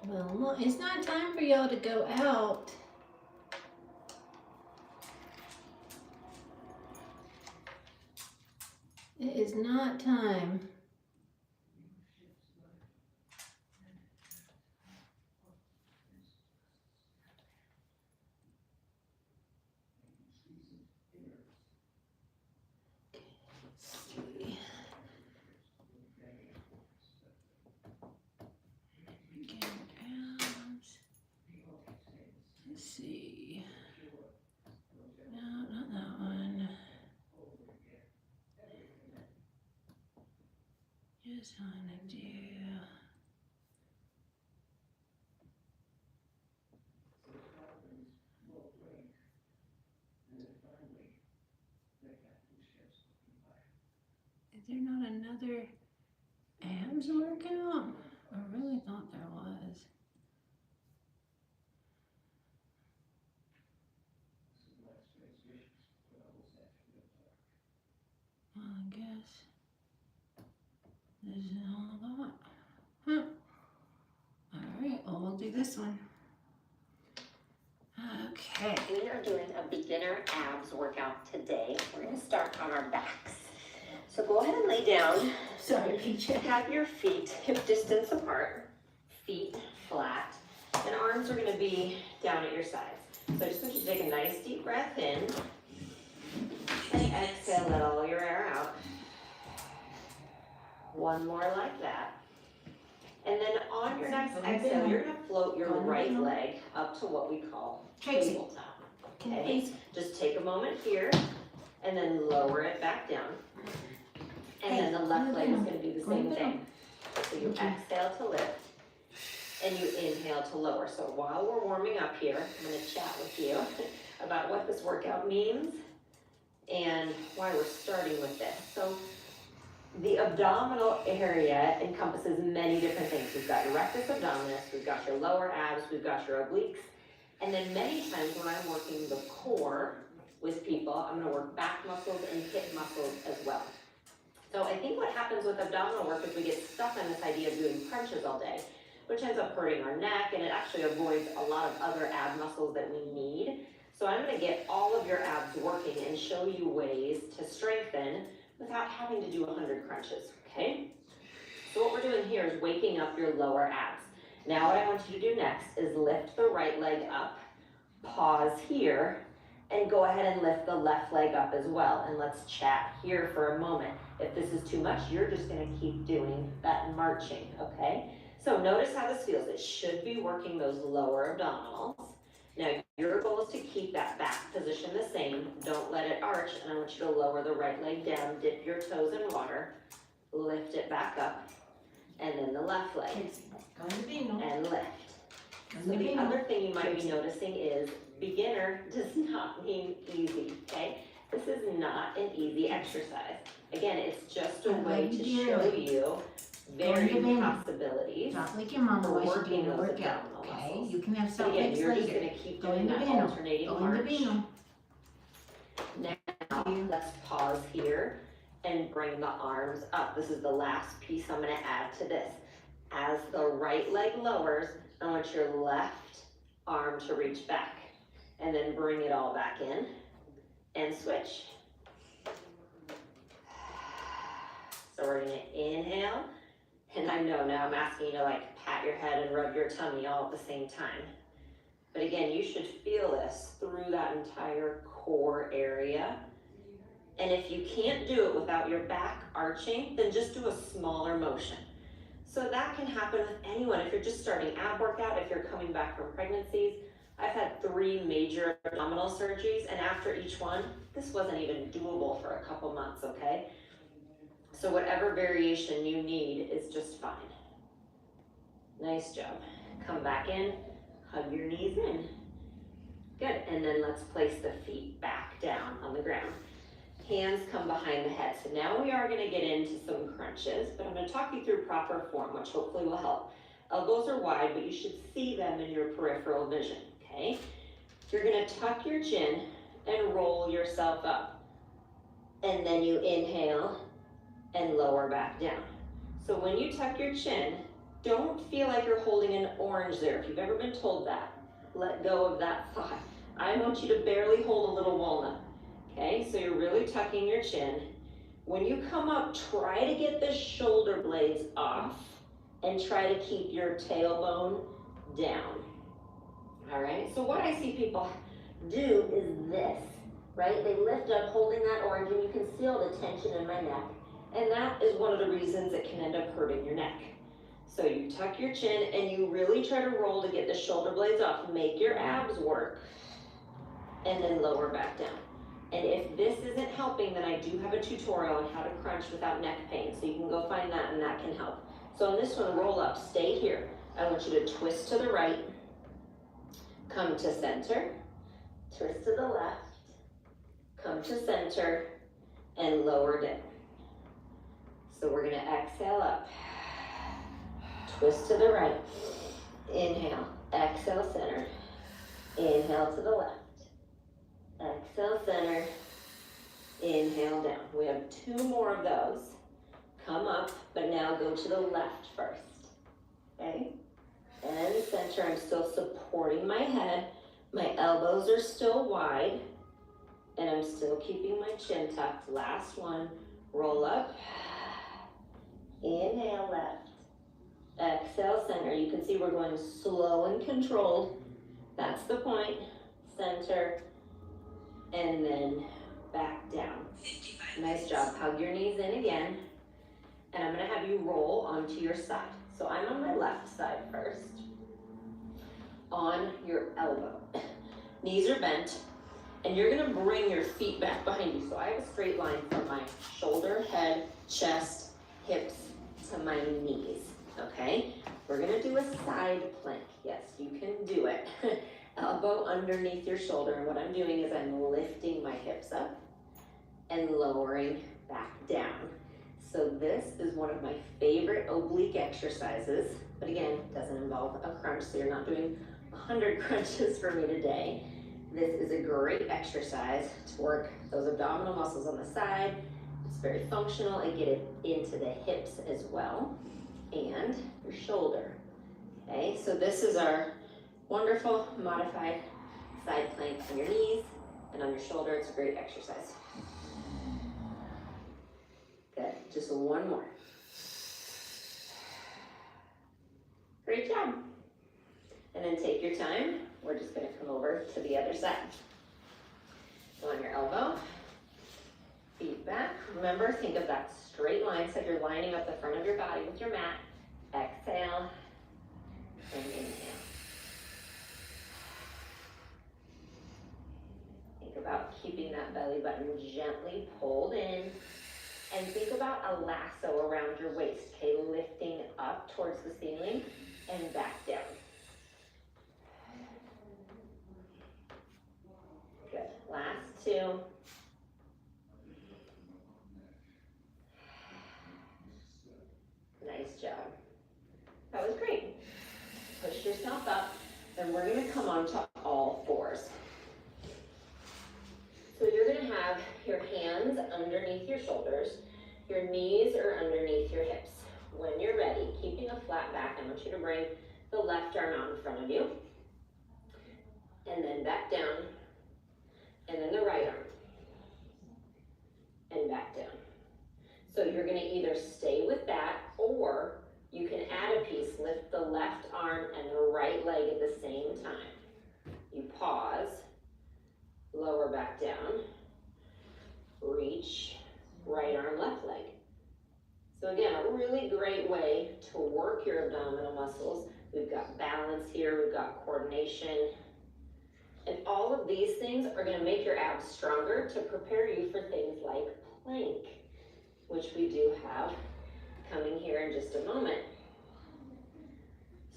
Well, look, it's not time for y'all to go out. It is not time. Let's see. No, not that one. Just want to do. Is there not another abs workout? I really thought there was. Well, I guess this is all I got. Huh. Alright, well, we'll do this one. Okay. We are doing a beginner abs workout today. We're going to start on our backs. So go ahead and lay down. Sorry, Peach. Have your feet hip distance apart, feet flat, and arms are going to be down at your sides. So I just want you to take a nice deep breath in, and exhale, let all your air out. One more like that. And then on your next exhale, you're going to float your right leg up to what we call tabletop. Okay, just take a moment here, and then lower it back down. And then the left leg is going to do the same thing. So you exhale to lift, and you inhale to lower. So while we're warming up here, I'm going to chat with you about what this workout means and why we're starting with this. So the abdominal area encompasses many different things. We've got your rectus abdominis, we've got your lower abs, we've got your obliques, and then many times when I'm working the core with people, I'm going to work back muscles and hip muscles as well. So I think what happens with abdominal work is we get stuck on this idea of doing crunches all day, which ends up hurting our neck, and it actually avoids a lot of other ab muscles that we need. So I'm going to get all of your abs working and show you ways to strengthen without having to do 100 crunches, okay? So what we're doing here is waking up your lower abs. Now what I want you to do next is lift the right leg up, pause here, and go ahead and lift the left leg up as well. And let's chat here for a moment. If this is too much, you're just gonna keep doing that marching, okay? So notice how this feels. It should be working those lower abdominals. Now your goal is to keep that back position the same. Don't let it arch, and I want you to lower the right leg down, dip your toes in water, lift it back up, and then the left leg, and lift. So the other thing you might be noticing is beginner does not mean easy, okay? This is not an easy exercise. Again, it's just a way to show you varied possibilities Like your mama for was working those workout, abdominal okay? muscles. You can have So again, something you're just later. going to keep Go doing into that Beno. alternating Go march. into Beno. Now, let's pause here and bring the arms up. This is the last piece I'm going to add to this. As the right leg lowers, I want your left arm to reach back, and then bring it all back in and switch. So we're going to inhale, and I know now I'm asking you to like pat your head and rub your tummy all at the same time. But again, you should feel this through that entire core area. And if you can't do it without your back arching, then just do a smaller motion. So that can happen with anyone. If you're just starting ab workout, if you're coming back from pregnancies. I've had 3 major abdominal surgeries, and after each one, this wasn't even doable for a couple months, okay? So whatever variation you need is just fine. Nice job. Come back in, hug your knees in. Good, and then let's place the feet back down on the ground. Hands come behind the head. So now we are gonna get into some crunches, but I'm gonna talk you through proper form, which hopefully will help. Elbows are wide, but you should see them in your peripheral vision, okay? You're gonna tuck your chin and roll yourself up. And then you inhale and lower back down. So when you tuck your chin, don't feel like you're holding an orange there. If you've ever been told that, let go of that thought. I want you to barely hold a little walnut. Okay, so you're really tucking your chin. When you come up, try to get the shoulder blades off and try to keep your tailbone down. All right, so what I see people do is this, right? They lift up holding that orange, and you can feel the tension in my neck. And that is one of the reasons it can end up hurting your neck. So you tuck your chin and you really try to roll to get the shoulder blades off. Make your abs work, and then lower back down. And if this isn't helping, then I do have a tutorial on how to crunch without neck pain. So you can go find that, and that can help. So on this one, roll up, stay here. I want you to twist to the right, come to center, twist to the left, come to center, and lower down. So we're gonna exhale up, twist to the right, inhale, exhale center, inhale to the left, exhale center, inhale down. We have 2 more of those. Come up, but now go to the left first, okay? And center, I'm still supporting my head. My elbows are still wide, and I'm still keeping my chin tucked. Last one, roll up, inhale left, exhale center. You can see we're going slow and controlled. That's the point. Center, and then back down. Nice job. Hug your knees in again. And I'm gonna have you roll onto your side. So I'm on my left side first. On your elbow. Knees are bent. And you're gonna bring your feet back behind you. So I have a straight line from my shoulder, head, chest, hips to my knees, okay? We're gonna do a side plank. Yes, you can do it. Elbow underneath your shoulder. And what I'm doing is I'm lifting my hips up and lowering back down. So this is one of my favorite oblique exercises, but again, doesn't involve a crunch, so you're not doing 100 crunches for me today. This is a great exercise to work those abdominal muscles on the side. It's very functional. I get it into the hips as well, and your shoulder. Okay, so this is our wonderful modified side plank on your knees and on your shoulder. It's a great exercise. Good, just one more. Great job. And then take your time. We're just gonna come over to the other side. So on your elbow, feet back. Remember, think of that straight line, so you're lining up the front of your body with your mat. Exhale and inhale. Think about keeping that belly button gently pulled in. And think about a lasso around your waist, okay? Lifting up towards the ceiling and back down. Good. Last 2. Nice job. That was great. Push yourself up, and we're gonna come onto all 4s. So you're gonna have your hands underneath your shoulders, your knees are underneath your hips. When you're ready, keeping a flat back, I want you to bring the left arm out in front of you, and then back down, and then the right arm, and back down. So you're gonna either stay with that, or you can add a piece, lift the left arm and the right leg at the same time. You pause, lower back down, reach, right arm, left leg. So again, a really great way to work your abdominal muscles. We've got balance here, we've got coordination. And all of these things are gonna make your abs stronger to prepare you for things like plank, which we do have coming here in just a moment.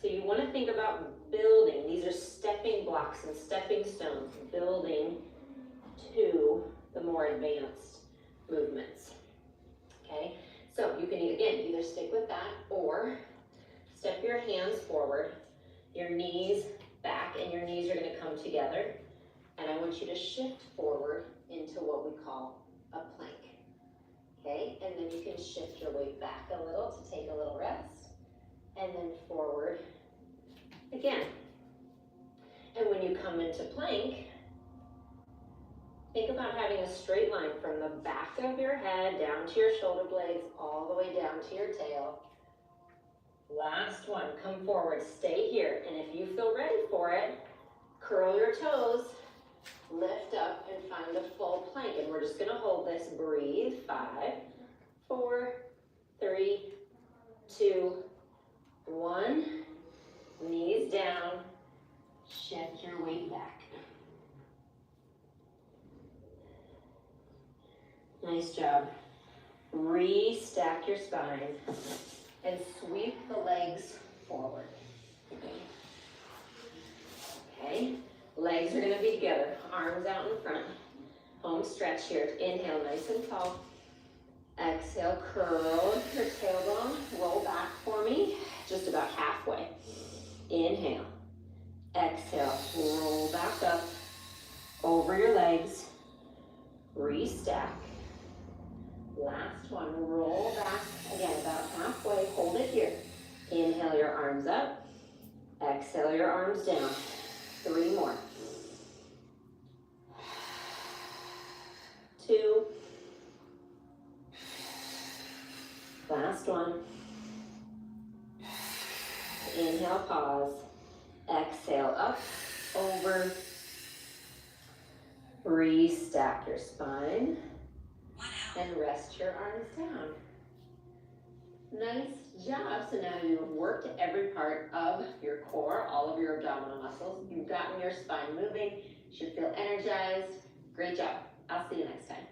So you wanna think about building. These are stepping blocks and stepping stones, building to the more advanced movements, okay? So you can, again, either stick with that or step your hands forward, your knees back, and your knees are gonna come together. And I want you to shift forward into what we call a plank, okay? And then you can shift your weight back a little to take a little rest. and then forward again. And when you come into plank, think about having a straight line from the back of your head down to your shoulder blades, all the way down to your tail. Last one, come forward, stay here. And if you feel ready for it, curl your toes, lift up and find a full plank. And we're just gonna hold this, breathe. 5, 4, 3, 2, 1. Knees down, shift your weight back. Nice job. Restack your spine and sweep the legs forward. Okay, legs are gonna be together, arms out in front. Home stretch here. Inhale, nice and tall. Exhale, curl your tailbone, roll back for me, just about halfway. Inhale, exhale, roll back up, over your legs, restack. Last one, roll back, again, about halfway, hold it here. Inhale your arms up, exhale your arms down. 3 more. 2. Last one. Inhale, pause. Exhale, up, over. Restack your spine. And rest your arms down. Nice job. So now you've worked every part of your core, all of your abdominal muscles. You've gotten your spine moving. You should feel energized. Great job. I'll see you next time.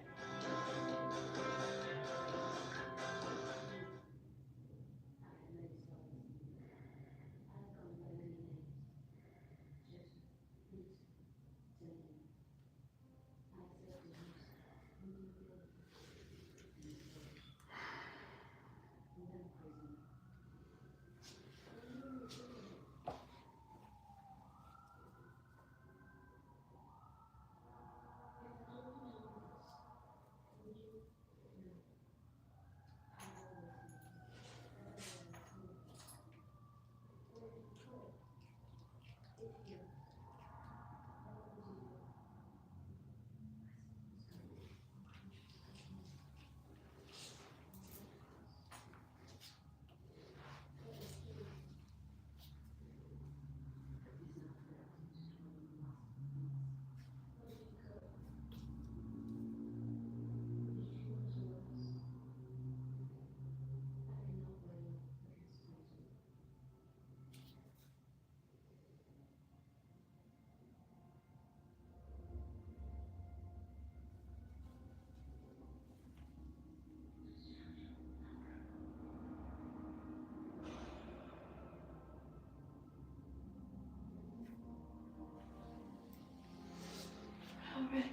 All right.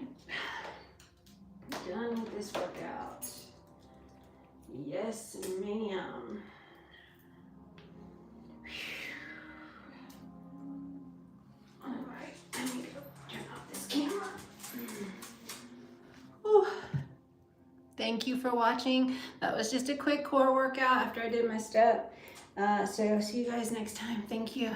Done with this workout. Yes, ma'am. All right, I need to turn off this camera. Whew. Thank you for watching. That was just a quick core workout after I did my step. So see you guys next time. Thank you.